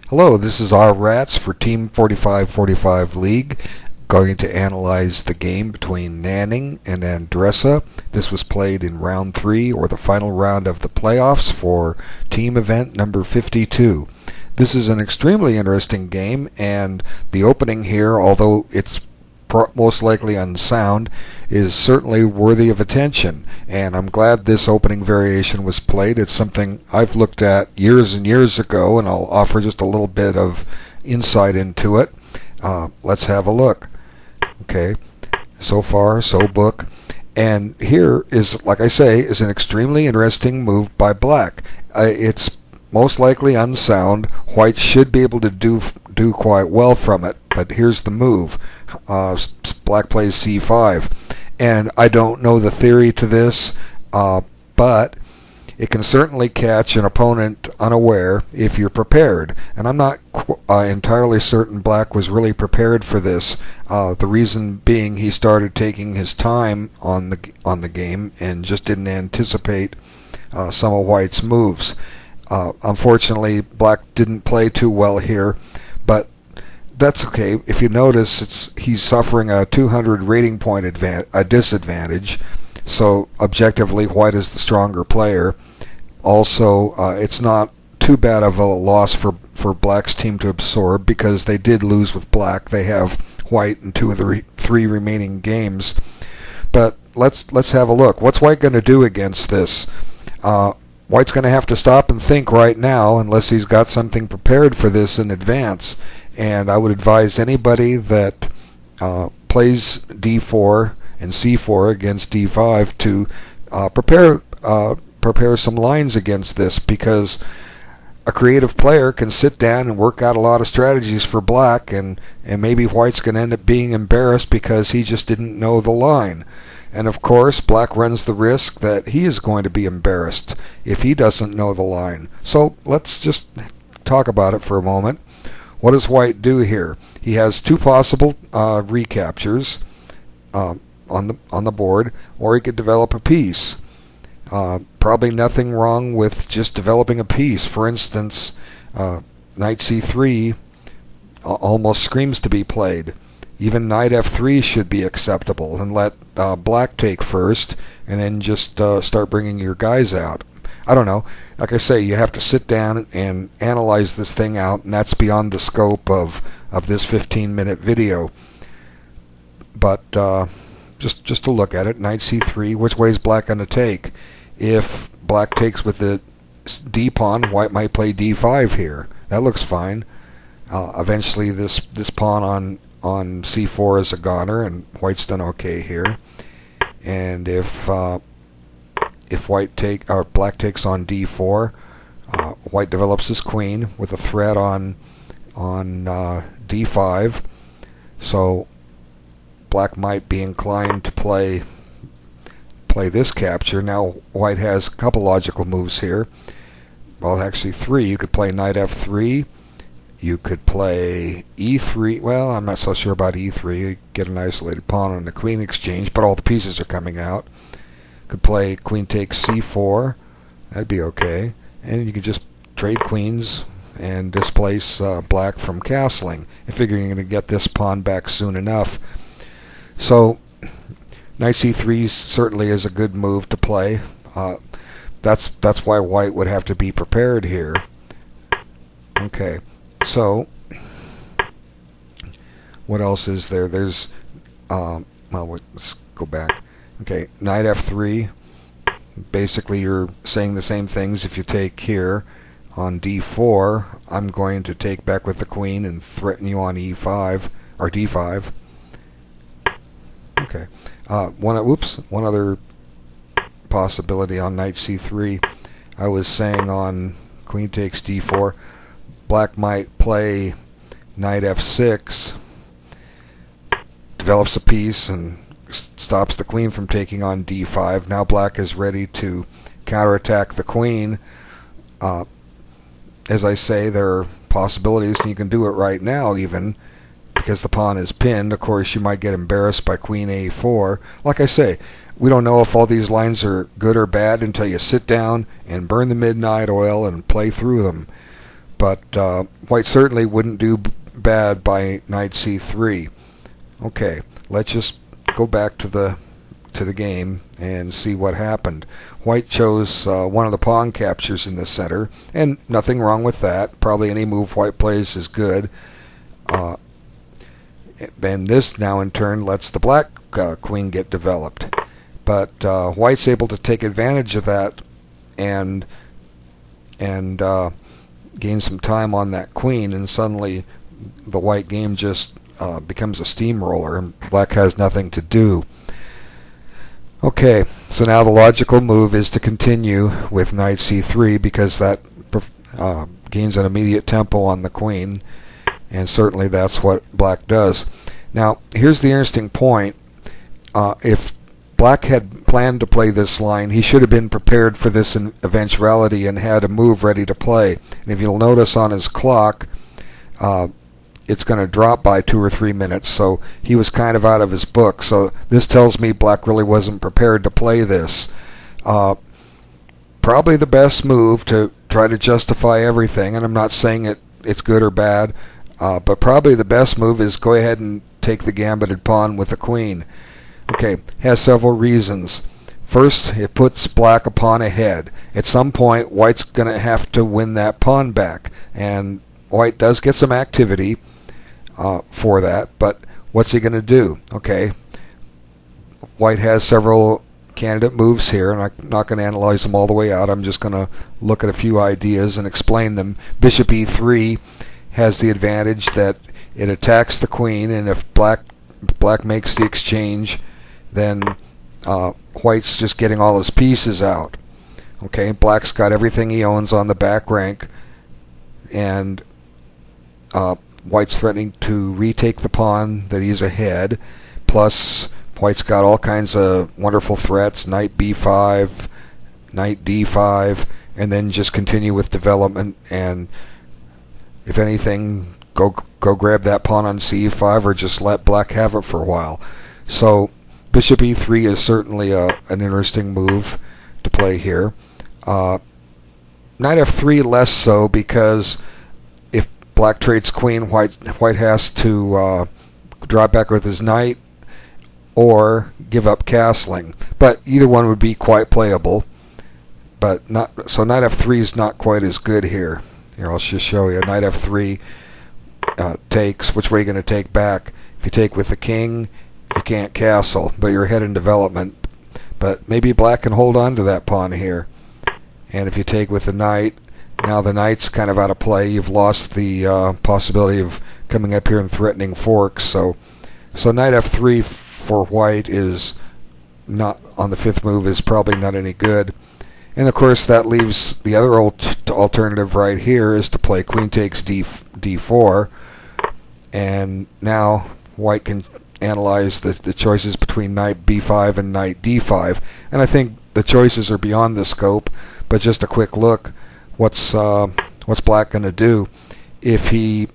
Hello, this is our Rats for Team 4545 League. Going to analyze the game between Nanning and Andressa. This was played in round 3, or the final round of the playoffs for team event number 52. This is an extremely interesting game, and the opening here, although it's most likely unsound, is certainly worthy of attention, and I'm glad this opening variation was played. It's something I've looked at years and years ago, and I'll offer just a little bit of insight into it. Let's have a look. Okay, so far, so book. And here is, like I say, is an extremely interesting move by black. It's most likely unsound. White should be able to do quite well from it, but here's the move. Black plays c5, and I don't know the theory to this, but it can certainly catch an opponent unaware if you're prepared. And I'm not entirely certain black was really prepared for this. The reason being he started taking his time on the game and just didn't anticipate some of white's moves. Unfortunately, black didn't play too well here, but that's okay. If you notice, he's suffering a 200 rating point disadvantage, so objectively white is the stronger player. Also, it's not too bad of a loss for black's team to absorb, because they did lose with black. They have white in 2 of the 3 remaining games. But let's have a look. What's white going to do against this? White's going to have to stop and think right now, unless he's got something prepared for this in advance. And I would advise anybody that plays d4 and c4 against d5 to prepare some lines against this, because a creative player can sit down and work out a lot of strategies for black, and maybe white's going to end up being embarrassed because he just didn't know the line. And of course, black runs the risk that he is going to be embarrassed if he doesn't know the line. So let's just talk about it for a moment. What does white do here? He has 2 possible recaptures on the board, or he could develop a piece. Probably nothing wrong with just developing a piece. For instance, knight c3 almost screams to be played. Even knight f3 should be acceptable, and let black take first, and then just start bringing your guys out. I don't know. Like I say, you have to sit down and analyze this thing out, and that's beyond the scope of this 15-minute video. But just to look at it, knight c3, which way is black going to take? If black takes with the d pawn, white might play d5 here. That looks fine. Eventually, this pawn on c4 is a goner, and white's done okay here. And if black takes on d4, white develops his queen with a threat on d5. So black might be inclined to play this capture. Now white has a couple logical moves here. Well, actually 3. You could play knight f3. You could play e3. Well, I'm not so sure about e3. You get an isolated pawn on the queen exchange, but all the pieces are coming out. Could play queen takes c4. That'd be okay. And you could just trade queens and displace black from castling, and figuring you're going to get this pawn back soon enough. So knight c3 certainly is a good move to play. That's why white would have to be prepared here. Okay, so what else is there? There's well, let's go back. Okay, knight f3. Basically, you're saying the same things. If you take here on d4, I'm going to take back with the queen and threaten you on e5 or d5. Okay. One other possibility on knight c3. I was saying on queen takes d4, black might play knight f6, develops a piece, and stops the queen from taking on d5. Now black is ready to counterattack the queen. As I say, there are possibilities, and you can do it right now even, because the pawn is pinned. Of course, you might get embarrassed by queen a4. Like I say, we don't know if all these lines are good or bad until you sit down and burn the midnight oil and play through them. but white certainly wouldn't do bad by knight c3. Okay, let's just go back to the game and see what happened. White chose one of the pawn captures in the center, and nothing wrong with that. Probably any move white plays is good. And this now in turn lets the black queen get developed. But white's able to take advantage of that and gain some time on that queen, and suddenly the white game just becomes a steamroller and black has nothing to do. Okay, so now the logical move is to continue with knight c3 because that gains an immediate tempo on the queen, and certainly that's what black does. Now here's the interesting point. If black had planned to play this line, he should have been prepared for this eventuality and had a move ready to play. And if you'll notice on his clock, it's going to drop by 2 or 3 minutes, so he was kind of out of his book. So this tells me black really wasn't prepared to play this. Probably the best move to try to justify everything, and I'm not saying it's good or bad, but probably the best move is go ahead and take the gambited pawn with the queen. Okay, has several reasons. First, it puts black a pawn ahead. At some point, white's going to have to win that pawn back, and white does get some activity for that, but what's he going to do? Okay, white has several candidate moves here, and I'm not going to analyze them all the way out. I'm just going to look at a few ideas and explain them. Bishop e3 has the advantage that it attacks the queen, and if black makes the exchange, then white's just getting all his pieces out. Okay, black's got everything he owns on the back rank, and white's threatening to retake the pawn that he's ahead, plus white's got all kinds of wonderful threats, knight b5, knight d5, and then just continue with development, and if anything, go grab that pawn on c5 or just let black have it for a while. So bishop e3 is certainly an interesting move to play here. Knight f3 less so, because if black trades queen, white has to drop back with his knight or give up castling. But either one would be quite playable. But not so. Knight f3 is not quite as good here. Here, I'll just show you. Knight f3 takes. Which way are you going to take back? If you take with the king, you can't castle, but you're ahead in development. But maybe black can hold on to that pawn here. And if you take with the knight, now the knight's kind of out of play. You've lost the possibility of coming up here and threatening forks. So knight f3 for white is not, on the fifth move, is probably not any good. And of course that leaves the other alternative right here is to play queen takes d4, and now white can analyze the choices between knight b5 and knight d5, and I think the choices are beyond the scope. But just a quick look, what's black going to do? If he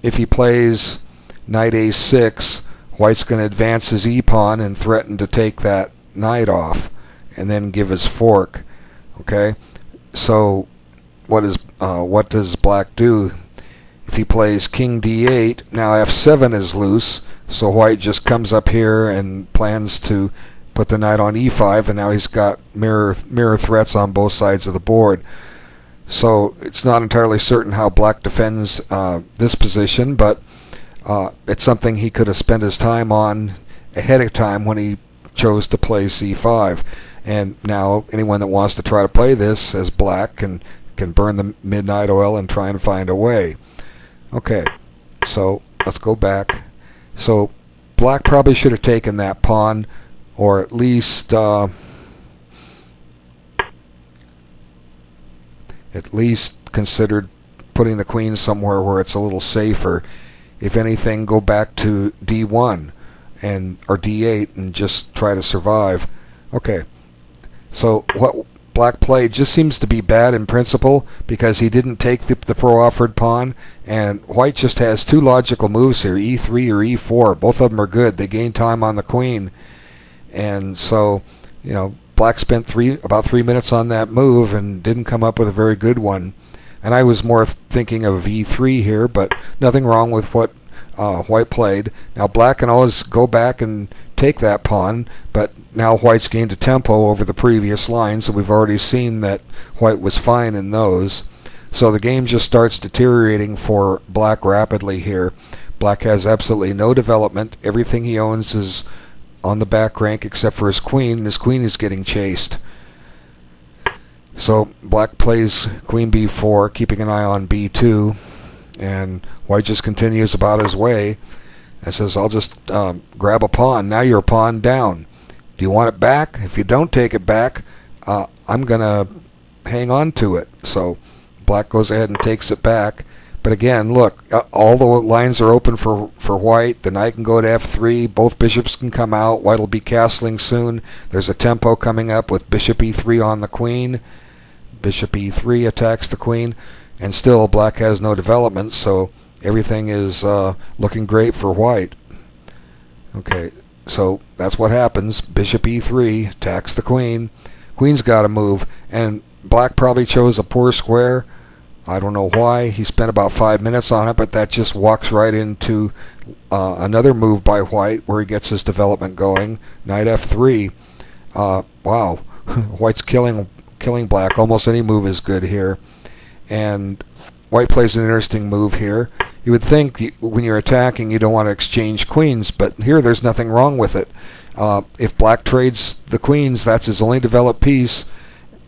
plays knight a6, white's going to advance his e-pawn and threaten to take that knight off and then give his fork. Okay, so what does black do? If he plays king d8, now f7 is loose, so white just comes up here and plans to put the knight on e5, and now he's got mirror threats on both sides of the board. So it's not entirely certain how black defends this position, but it's something he could have spent his time on ahead of time when he chose to play c5. And now anyone that wants to try to play this as black can burn the midnight oil and try and find a way. Okay, so let's go back. So black probably should have taken that pawn, or at least considered putting the queen somewhere where it's a little safer. If anything, go back to d1 or d8 and just try to survive. Okay, so what black played just seems to be bad in principle, because he didn't take the pro-offered pawn, and white just has two logical moves here, e3 or e4. Both of them are good. They gain time on the queen, and so black spent about 3 minutes on that move and didn't come up with a very good one. And I was more thinking of e3 here, but nothing wrong with what white played. Now black can always go back and take that pawn, but now white's gained a tempo over the previous line, so we've already seen that white was fine in those. So the game just starts deteriorating for black rapidly here. Black has absolutely no development. Everything he owns is on the back rank except for his queen, and his queen is getting chased. So black plays queen b4, keeping an eye on b2, and white just continues about his way and says, I'll just grab a pawn. Now you're a pawn down. Do you want it back? If you don't take it back, I'm going to hang on to it. So black goes ahead and takes it back. But again, look, all the lines are open for white. The knight can go to f3. Both bishops can come out. White will be castling soon. There's a tempo coming up with bishop e3 on the queen. Bishop e3 attacks the queen. And still, black has no development, so everything is looking great for white. Okay, so that's what happens. Bishop e3 attacks the queen. Queen's got to move, and black probably chose a poor square. I don't know why. He spent about 5 minutes on it, but that just walks right into another move by white where he gets his development going. Knight f3. Wow, white's killing black. Almost any move is good here. And white plays an interesting move here. You would think when you're attacking you don't want to exchange queens, but here there's nothing wrong with it. If black trades the queens, that's his only developed piece.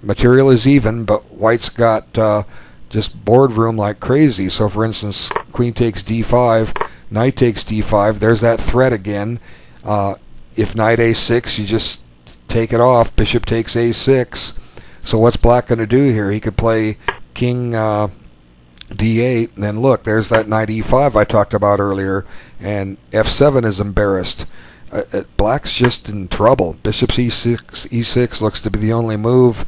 Material is even, but white's got just boardroom like crazy. So for instance, queen takes d5, knight takes d5, there's that threat again. If knight a6, you just take it off. Bishop takes a6. So what's black going to do here? He could play king d8, and then look, there's that knight e5 I talked about earlier, and f7 is embarrassed. Black's just in trouble. Bishop e6 looks to be the only move,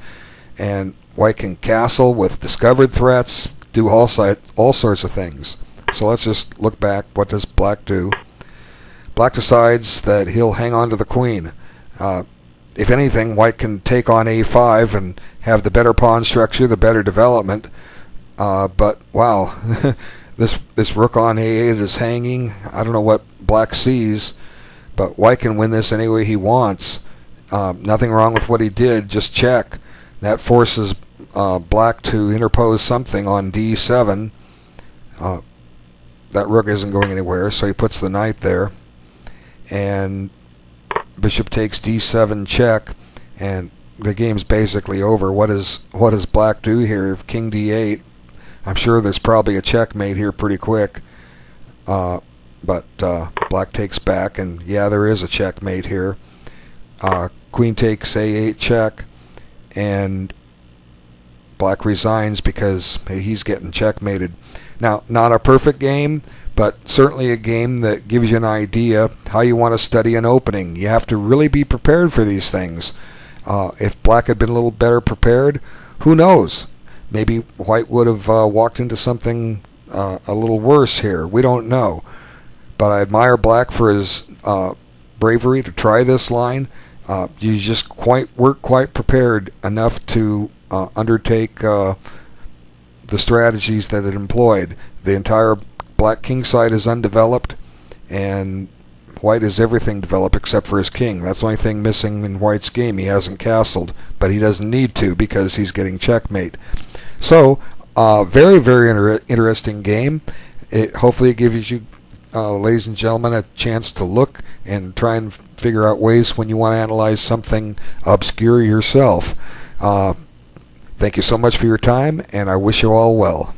and white can castle with discovered threats, do all sorts of things. So let's just look back. What does black do? Black decides that he'll hang on to the queen. If anything, white can take on a5 and have the better pawn structure, the better development. But wow, this rook on a8 is hanging. I don't know what black sees, but white can win this any way he wants. Nothing wrong with what he did, just check. That forces black to interpose something on d7. That rook isn't going anywhere, so he puts the knight there. And bishop takes d7 check, and the game's basically over. What does black do here? King d8. I'm sure there's probably a checkmate here pretty quick. But black takes back, and yeah, there is a checkmate here. Queen takes a8 check, and black resigns because he's getting checkmated. Now, not a perfect game, but certainly a game that gives you an idea how you want to study an opening. You have to really be prepared for these things. If black had been a little better prepared, who knows? Maybe white would have walked into something a little worse here. We don't know. But I admire black for his bravery to try this line. You just weren't quite prepared enough to undertake the strategies that it employed. The entire black king side is undeveloped, and white has everything developed except for his king. That's the only thing missing in white's game. He hasn't castled, but he doesn't need to because he's getting checkmate. So, very, very interesting game. Hopefully it gives you, ladies and gentlemen, a chance to look and try and figure out ways when you want to analyze something obscure yourself. Thank you so much for your time, and I wish you all well.